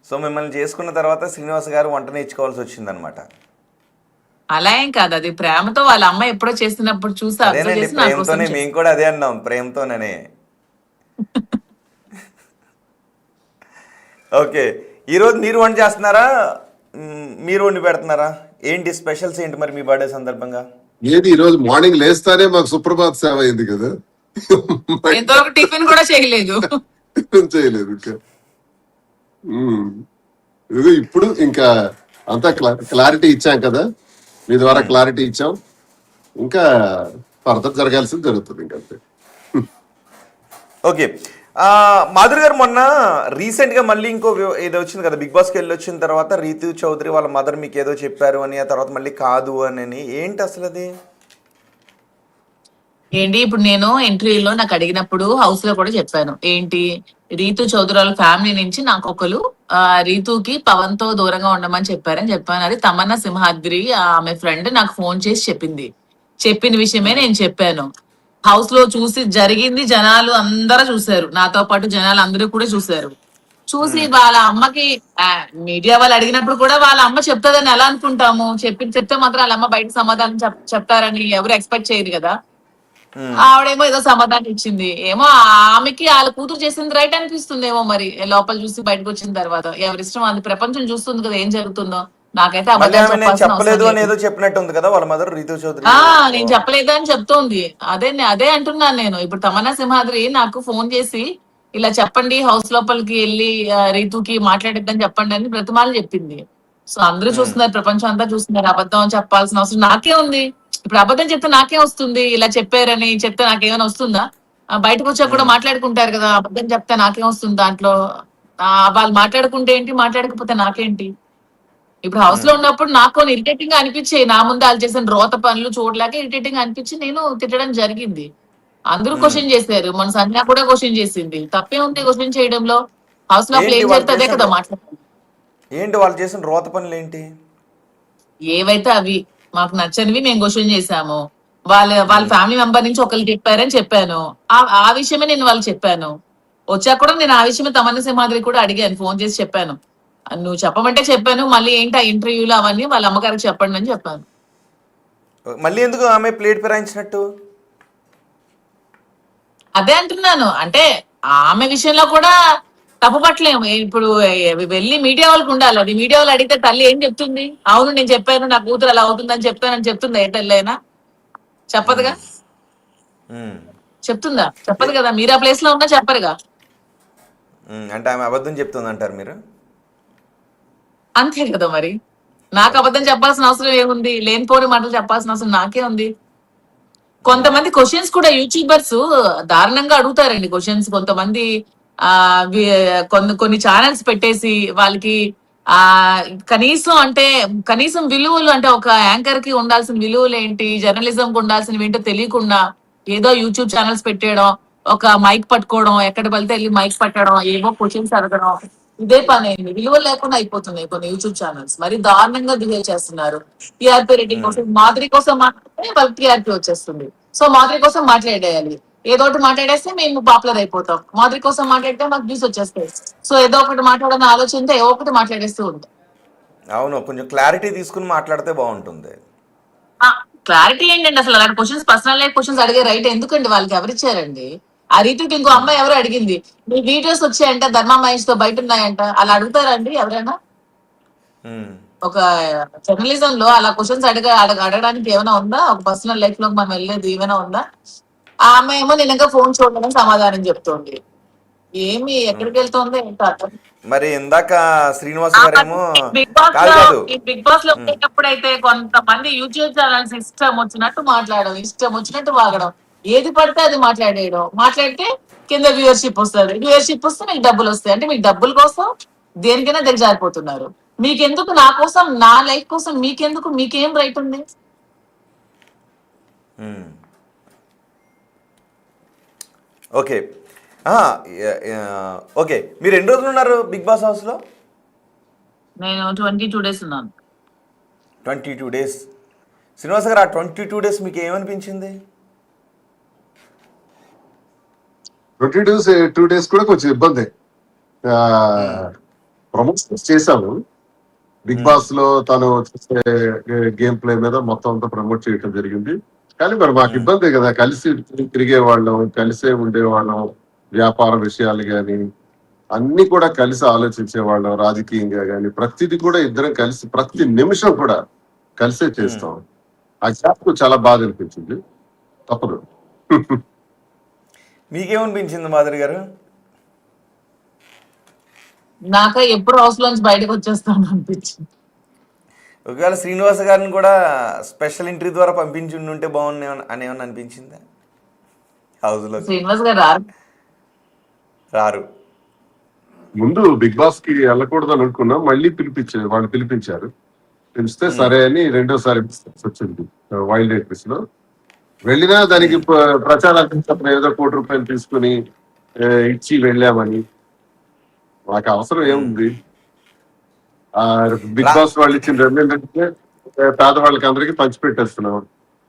So మిమ్మల్ని చేసుకున్న తర్వాత శ్రీనివాస్ గారు వంట నేర్చుకోవాల్సి వచ్చిందనమాట. అలా ఏం కాదు, అది ప్రేమతో వాళ్ళ అమ్మ ఎప్పుడో చేసినప్పుడు చూసి అబ్జర్వ్ అదేనండి, చేసి నా కోసం ప్రేమతోనే మేము చేసి. కూడా అదే అన్నాం, ప్రేమతోనే. ఓకే, ఈరోజు మీరు వంట చేస్తున్నారా, మీరు వండి పెడుతున్నారా? ఏంటి స్పెషల్స్ ఏంటి మరి మీ బర్త్డే సందర్భంగా? ఏది ఈ రోజు మార్నింగ్ లేస్తానే మాకు సుప్రభాత్ సేవ అయింది కదా. ఎంతవరకు టిఫిన్ కూడా చేయలేదు. చేయలేదు ఇంకా. ఇదిగో ఇప్పుడు ఇంకా అంతా క్లారిటీ ఇచ్చాం కదా, మీ ద్వారా క్లారిటీ ఇచ్చాం. ఇంకా ఫర్దర్ జరగాల్సింది జరుగుతుంది ఇంకా అంతే. ఓకే, మాధురి గారు మొన్న రీసెంట్గా మళ్ళీ ఇంకో ఏదో వచ్చింది కదా, బిగ్ బాస్కి వెళ్ళి వచ్చిన తర్వాత రీతు చౌదరి వాళ్ళ మదర్ మీకు ఏదో చెప్పారు అని, ఆ తర్వాత మళ్ళీ కాదు అని. ఏంటి అసలు అది? ఏంటి ఇప్పుడు నేను ఇంటర్వ్యూలో నాకు అడిగినప్పుడు హౌస్ లో కూడా చెప్పాను, ఏంటి రీతు చౌదరి వాళ్ళ ఫ్యామిలీ నుంచి నాకు ఒకరు రీతుకి పవన్ తో దూరంగా ఉండమని చెప్పారని చెప్పాను. అది తమన్నా సింహాద్రి ఆమె ఫ్రెండ్ నాకు ఫోన్ చేసి చెప్పింది. చెప్పిన విషయమే నేను చెప్పాను. హౌస్ లో చూసి జరిగింది జనాలు అందరూ చూశారు, నాతో పాటు జనాలు అందరూ కూడా చూశారు. చూసి వాళ్ళ అమ్మకి మీడియా వాళ్ళు అడిగినప్పుడు కూడా వాళ్ళ అమ్మ చెప్తాదని ఎలా అనుకుంటాము? చెప్తే మాత్రం వాళ్ళ అమ్మ బయట సమాధానం చెప్తారని ఎవరు ఎక్స్పెక్ట్ చేయరు కదా. ఆవిడేమో ఏదో సమాధానం ఇచ్చింది. ఏమో ఆమెకి వాళ్ళ కూతురు చేసింది రైట్ అనిపిస్తుంది ఏమో, మరి లోపల చూసి బయటకు వచ్చిన తర్వాత ఎవరిష్టం, అది ప్రపంచం చూస్తుంది కదా ఏం జరుగుతుందో. నాకైతే మళ్ళీ అబద్ధాలు ఆమె నేను చెప్పాల్సిన అవసరం చెప్పలేదు అని లేదు. ఏదో చెప్పినట్టు ఉంది కదా వాళ్ళ మదర్ రీతు చౌదరి. నేను చెప్పలేదు అని చెప్తోంది. అదే అంటున్నాను నేను. ఇప్పుడు తమన్నా సింహాద్రి నాకు ఫోన్ చేసి ఇలా చెప్పండి, హౌస్ లోపలికి వెళ్ళి రీతుకి మాట్లాడిద్దని చెప్పండి అని బ్రతిమాలు చెప్పింది. సో అందరూ చూస్తున్నారు, ప్రపంచం అంతా చూస్తున్నారు. అబద్ధం చెప్పాల్సిన అవసరం నాకే ఉంది. ఇప్పుడు అబద్ధం చెప్తే నాకే వస్తుంది? ఇలా చెప్పారని చెప్తే నాకేమైనా వస్తుందా? బయటకు వచ్చాక కూడా మాట్లాడుకుంటారు కదా, అబద్ధం చెప్తే నాకేం వస్తుంది దాంట్లో? వాళ్ళు మాట్లాడుకుంటే ఏంటి, మాట్లాడకపోతే నాకేంటి? ఇప్పుడు హౌస్ లో ఉన్నప్పుడు నాకు ఇరిటేటింగ్ గా అనిపించాయి. నా ముందు వాళ్ళు చేసిన రోత పనులు చూడలేక ఇరిటేటింగ్ గా అనిపించి నేను తిట్టడం జరిగింది. అందరూ క్వశ్చన్ చేశారు, మన సంధ్య కూడా క్వశ్చన్ చేసింది. తప్పే ఉంది క్వశ్చన్ చేయడంలో. హౌస్ లో ఏంటి ఏం వాళ్ళు జరిగితే అదే చేసిన కదా మాట్లాడాలి. ఏంటి వాళ్ళు చేసిన రోత పనులు ఏంటి? ఏవైతే అవి మాకు నచ్చనివి మేము క్వశ్చన్ చేశాము. వాళ్ళ ఫ్యామిలీ మెంబర్ నుంచి ఒకరు చెప్పారని చెప్పాను. ఆ విషయమే నేను వాళ్ళు చెప్పాను. వచ్చాక కూడా నేను ఆ విషయమే తమన్నా సింహాద్రి కూడా అడిగాను, ఫోన్ చేసి చెప్పాను. నువ్వు చెప్పమంటే చెప్పాను, మళ్ళీ ఏంటి ఆ ఇంటర్వ్యూలు అవన్నీ వాళ్ళ అమ్మగారికి చెప్పండి అని చెప్పాను. మళ్ళీ ఎందుకు ఆమె ప్లేట్ ఫిరాయించినట్టు? అదే అంటున్నాను, అంటే ఆమె విషయంలో కూడా తప్పు పట్టలేము. ఇప్పుడు వెళ్ళి మీడియా వాళ్ళకి ఉండాలి. అది మీడియా వాళ్ళు అడిగితే తల్లి ఏం చెప్తుంది? అవును నేను చెప్పాను, నా కూతురు అలా అవుతుందని చెప్తానని చెప్తుందా? ఏ తల్లి అయినా చెప్పదుగా. చెప్తుందా? చెప్పదు కదా. మీరు ఆ ప్లేస్ లో ఉన్నా చెప్పరుగా. అంటే ఆమె అబద్ధం చెప్తుంది అంటారు మీరు? అంతే కదా మరి. నాకు అబద్ధం చెప్పాల్సిన అవసరం ఏముంది? లేనిపోని మాటలు చెప్పాల్సిన అవసరం నాకే ఉంది. కొంతమంది క్వశ్చన్స్ కూడా యూట్యూబర్స్ దారుణంగా అడుగుతారండి క్వశ్చన్స్. కొంతమంది కొన్ని ఛానల్స్ పెట్టేసి వాళ్ళకి ఆ కనీసం విలువలు, అంటే ఒక యాంకర్ కి ఉండాల్సిన విలువలు ఏంటి, జర్నలిజం కి ఉండాల్సినవి ఏంటో తెలియకుండా ఏదో యూట్యూబ్ ఛానల్స్ పెట్టేయడం, ఒక మైక్ పట్టుకోవడం, ఎక్కడ వెళ్తే వెళ్ళి మైక్ పట్టడం, ఏవో క్వశ్చన్స్ అడగడం, ఇదే పని అయింది. విలువలు లేకుండా అయిపోతున్నాయి కొన్ని యూట్యూబ్ ఛానల్స్. మరి దారుణంగా బిహేవ్ చేస్తున్నారు. టీఆర్పీ రేటింగ్ కోసం, మాదిరి కోసం మాట్లాడితే వాళ్ళకి టీఆర్పీ వచ్చేస్తుంది. సో మాదిరి కోసం మాట్లాడేయాలి. ఏదో ఒకటి మాట్లాడేస్తే మేము పాపులర్ అయిపోతాం. మాదిరి కోసం మాట్లాడితే మాకు వ్యూస్ వచ్చేస్తాయి. సో ఏదో ఒకటి మాట్లాడాలని ఆలోచనతో ఏదో ఒకటి మాట్లాడేస్తూ ఉంటాం. అవును, కొంచెం క్లారిటీ తీసుకుని మాట్లాడితే బాగుంటుంది. క్లారిటీ ఏంటండి అసలు? అలాంటి క్వశ్చన్స్, పర్సనల్ లైఫ్ క్వశ్చన్స్ అడిగే రైట్ ఎందుకండి వాళ్ళకి? ఎవరిచ్చారండి? ఆ రీతికి ఇంకో అమ్మాయి ఎవరు అడిగింది, మీ వీడియోస్ వచ్చాయంట ధర్మా మహేష్ తో బయట ఉన్నాయంట, అలా అడుగుతారండి ఎవరైనా? ఒక జర్నలిజం లో అలా క్వశ్చన్స్ అడగడానికి ఏమైనా ఉందా? ఒక పర్సనల్ లైఫ్ లో మనం వెళ్ళేది ఏమైనా ఉందా? ఆ అమ్మాయి ఏమో నేను ఇంకా ఫోన్ చూడడం సమాధానం చెప్తోంది. ఏమి ఎక్కడికి వెళ్తోందో ఏంటో అర్థం. మరి ఇందాక శ్రీనివాస్ గారేమో బిగ్ బాస్ కాదు లో కాదు ఈ బిగ్ బాస్ లో ఉండేటప్పుడు అయితే కొంతమంది యూట్యూబ్ ఛానల్స్ ఇష్టం వచ్చినట్టు మాట్లాడడం, ఇష్టం వచ్చినట్టు వాగడం, ఏది పడితే అది మాట్లాడితే కింద వ్యూవర్షిప్ వస్తుంది. వ్యూవర్షిప్ వస్తే మీకు డబ్బులు వస్తాయి. అంటే మీకు డబ్బుల కోసం దేనికైనా దిగజారిపోతున్నారు. మీకెందుకు? నా కోసం, నా లైఫ్ కోసం మీకెందుకు? మీకేం రైట్ ఉంది? Okay, okay. మీరు ఎన్ని రోజులు ఉన్నారు బిగ్ బాస్ హౌస్లో? నేను 22 days ఉన్నాను. 22 days. శ్రీనివాస్ గారు, ఆ 22 days మీకు ఏమనిపించింది? 2 days కూడా కొంచెం ఇబ్బంది. ప్రమోషన్స్ చేశాము. బిగ్ బాస్ లో తను చేసే గేమ్ ప్లే మీద మొత్తం అంతా ప్రమోట్ చేయడం జరిగింది. కానీ మరి మాకు ఇబ్బంది కదా, కలిసి తిరిగే వాళ్ళం, కలిసే ఉండేవాళ్ళం, వ్యాపార విషయాలు గాని అన్ని కూడా కలిసి ఆలోచించే వాళ్ళం, రాజకీయంగా గాని ప్రతిదీ కూడా ఇద్దరం కలిసి ప్రతి నిమిషం కూడా కలిసే చేస్తాం. ఆ గ్యాప్ చాలా బాధ అనిపించింది. తప్పదు. మీకేమనిపించింది మాధురి గారు? నాకు ఎప్పుడు హౌస్ లోంచి బయటకు వచ్చేస్తాను అనిపించింది. ఒకవేళ శ్రీనివాస్ గారిని కూడా స్పెషల్ ఎంట్రీ ద్వారా పంపించి ఉంటే బాగుంది అని ఏమన్నా అనిపించిందా? హౌస్లో శ్రీనివాస్ గారు రారు. ముందు బిగ్ బాస్ కి వెళ్ళకూడదని అనుకున్నాం, మళ్ళీ వాళ్ళు పిలిపించారు. పిలిస్తే సరే అని రెండోసారి వచ్చింది వైల్డ్ ఎంట్రీస్ లో. వెళ్ళినా దానికి ప్రచారానికి ఏదో ₹1 తీసుకుని ఇచ్చి వెళ్ళామని. మాకు అవసరం ఏముంది? బిగ్ బాస్ వాళ్ళు ఇచ్చిన ఏంటంటే పేదవాళ్ళకి అందరికి పంచిపెట్టేస్తున్నాం.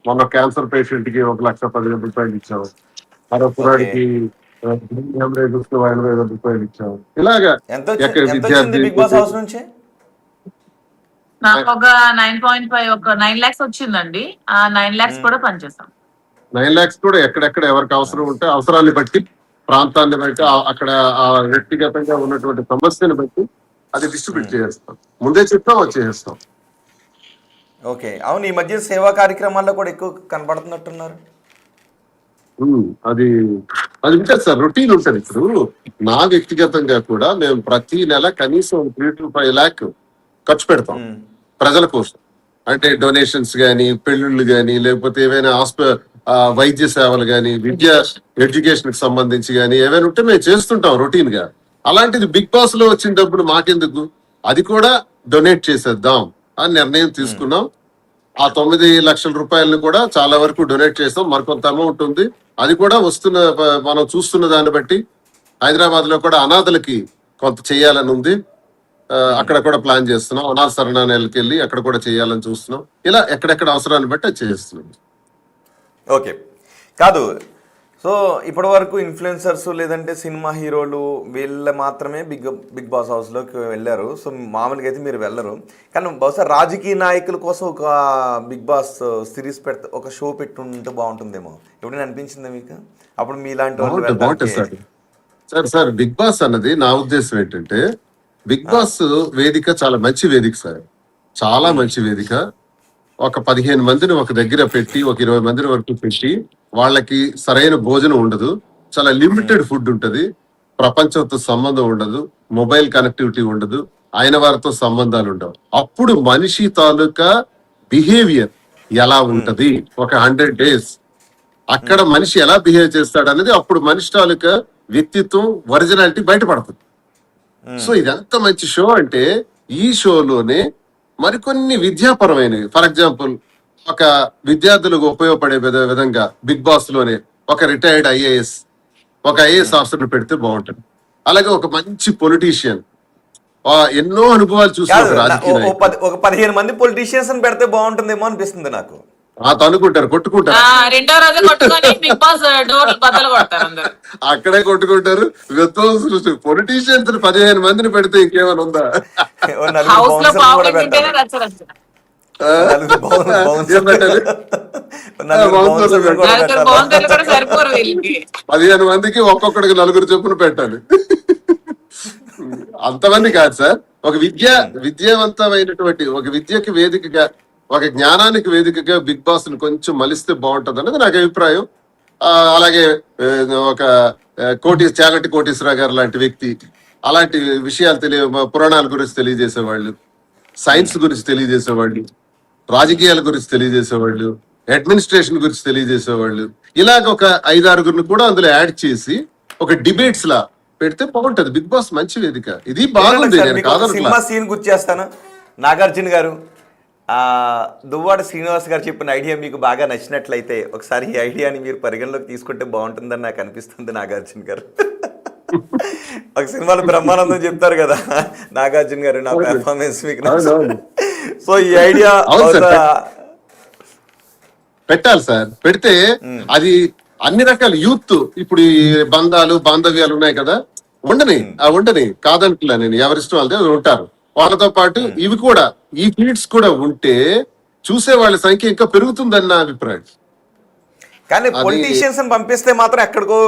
మొన్న క్యాన్సర్ పేషెంట్ కి ₹1,15,000 ఇచ్చాం. మరో కురాడికి ₹80,000 ఇచ్చాం. ఇలాగా బిగ్ బాస్ హౌస్ నుంచి నాకు ఒక 9.5 ఒక 9 lakhs వచ్చిందండి. ఆ 9 lakhs కూడా పనిచేస్తాం. 9 lakhs కూడా ఎక్కడెక్కడ ఎవరికి అవసరం ఉంటే అవసరాన్ని బట్టి, ప్రాంతాన్ని బట్టి, అక్కడ ఆ వ్యక్తిగతంగా ఉన్నటువంటి సమస్యను బట్టి అది డిస్ట్రిబ్యూట్ చేస్తాం. ముందే చెప్తాం, వచ్చేస్తాం. ఓకే, అవును. ఈ మధ్య సేవా కార్యక్రమాల్లో కూడా ఎక్కువ కనపడుతున్నట్టున్నారు. అది ఉంటుంది సార్, రొటీన్ ఉంటుంది. ఇప్పుడు నా వ్యక్తిగతంగా కూడా మేము ప్రతి నెల కనీసం 3 to 5 lakh ఖర్చు పెడతాం ప్రజల కోసం. అంటే డొనేషన్స్ గానీ, పెళ్లిళ్ళు గానీ, లేకపోతే ఏవైనా వైద్య సేవలు గానీ, ఎడ్యుకేషన్ కి సంబంధించి గానీ ఏవైనా ఉంటే మేము చేస్తుంటాం రొటీన్ గా. అలాంటిది బిగ్ బాస్ లో వచ్చిన డబ్బులు మాకెందుకు, అది కూడా డొనేట్ చేసేద్దాం అని నిర్ణయం తీసుకున్నాం. ఆ 9 లక్షల రూపాయలను కూడా చాలా వరకు డొనేట్ చేస్తాం. మరికొంత అమౌంట్ ఉంది, అది కూడా మనం చూస్తున్న దాన్ని బట్టి హైదరాబాద్ లో కూడా అనాథలకి కొంత చేయాలని ఉంది. అక్కడ కూడా ప్లాన్ చేస్తున్నాం. అనాథ శరణాలయాలకు వెళ్ళి అక్కడ కూడా చేయాలని చూస్తున్నాం. ఇలా ఎక్కడెక్కడ అవసరాన్ని బట్టి అది చేస్తున్నాం. ఓకే, కాదు. సో ఇప్పటి వరకు ఇన్ఫ్లుయెన్సర్స్ లేదంటే సినిమా హీరోలు వీళ్ళ మాత్రమే బిగ్ బాస్ హౌస్లోకి వెళ్ళారు. సో మామూలుగా అయితే మీరు వెళ్ళరు. కానీ బహుశా రాజకీయ నాయకుల కోసం ఒక బిగ్ బాస్ సిరీస్ ఒక షో పెట్టుంటే బాగుంటుందేమో. ఎప్పుడైనా అనిపించిందా మీకు? అప్పుడు మీలాంటి వాళ్ళు సార్ బిగ్ బాస్ అన్నది నా ఉద్దేశం ఏంటంటే, బిగ్ బాస్ వేదిక చాలా మంచి వేదిక సార్, చాలా మంచి వేదిక. ఒక 15 మందిని ఒక దగ్గర పెట్టి, ఒక 20 మందిని వరకు పెట్టి, వాళ్ళకి సరైన భోజనం ఉండదు, చాలా లిమిటెడ్ ఫుడ్ ఉంటది, ప్రపంచంతో సంబంధం ఉండదు, మొబైల్ కనెక్టివిటీ ఉండదు, ఆయన వారితో సంబంధాలు ఉండవు. అప్పుడు మనిషి తాలూకా బిహేవియర్ ఎలా ఉంటది, ఒక 100 days అక్కడ మనిషి ఎలా బిహేవ్ చేస్తాడు అనేది అప్పుడు మనిషి తాలూకా వ్యక్తిత్వం, ఒరిజినాలిటీ బయటపడుతుంది. సో ఇదంతా మంచి షో అంటే, ఈ షోలోనే మరికొన్ని విద్యాపరమైనవి, ఫర్ ఎగ్జాంపుల్ ఒక విద్యార్థులకు ఉపయోగపడే విధంగా బిగ్ బాస్ లోనే ఒక రిటైర్డ్ ఒక ఐఏఎస్ ఆఫీసర్ పెడితే బాగుంటుంది. అలాగే ఒక మంచి పొలిటీషియన్, ఎన్నో అనుభవాలు చూసిన రాజకీయ ఒక 15 మంది పొలిటీషియన్స్ పెడితే బాగుంటుందేమో అనిపిస్తుంది నాకు. అనుకుంటారు, కొట్టుకుంటారు, రెండో రోజు కొట్టుకొని బిగ్ బాస్ డోర్లు బద్దలు కొడతారు అందరూ. అక్కడే కొట్టుకుంటారు. పొలిటీషియన్స్ 15 మందిని పెడితే ఇంకేమైనా ఉందా? హౌస్ లో పావులు తింటేనే రచ్చరచ్చ. 15 మందికి ఒక్కొక్కడికి 4 చొప్పున పెట్టాలి. అంతమంది కాదు సార్. ఒక విద్యావంతమైనటువంటి ఒక విద్యకి వేదికగా, ఒక జ్ఞానానికి వేదికగా బిగ్ బాస్ ని కొంచెం మలిస్తే బాగుంటది అన్నది నాకు అభిప్రాయం. అలాగే ఒక చాగంటి కోటేశ్వరరావు గారు లాంటి వ్యక్తి అలాంటి విషయాలు పురాణాల గురించి తెలియజేసేవాళ్ళు, సైన్స్ గురించి తెలియజేసేవాళ్ళు, రాజకీయాల గురించి తెలియజేసేవాళ్ళు, అడ్మినిస్ట్రేషన్ గురించి తెలియజేసేవాళ్ళు, ఇలాగ ఒక 5-6 కూడా అందులో యాడ్ చేసి ఒక డిబేట్స్ లా పెడితే బాగుంటది. బిగ్ బాస్ మంచి వేదిక, ఇది బాగుంది. Cinema scene గుర్చేస్తాను. నాగార్జున గారు, దువ్వాడ శ్రీనివాస్ గారు చెప్పిన ఐడియా మీకు బాగా నచ్చినట్లయితే ఒకసారి ఈ ఐడియాని మీరు పరిగణలోకి తీసుకుంటే బాగుంటుందని నాకు అనిపిస్తుంది. నాగార్జున గారు ఒక సినిమాలో బ్రహ్మానందం చెప్తారు కదా, నాగార్జున గారు నా పెర్ఫార్మెన్స్ మీకు. సో ఈ ఐడియా పెట్టాలి సార్. పెడితే అది అన్ని రకాల యూత్, ఇప్పుడు ఈ బాంధవ్యాలు ఉన్నాయి కదా, ఉండని కాదంటున్నా నేను, ఎవరిష్టం వాళ్ళదే ఉంటారు. వాళ్ళతో పాటు ఇవి కూడా, ఈ ఫీడ్స్ కూడా ఉంటే చూసే వాళ్ళ సంఖ్య ఇంకా పెరుగుతుందని నా అభిప్రాయం. కానీ పొలిటీషియన్స్ పంపిస్తే మాత్రం ఎక్కడికో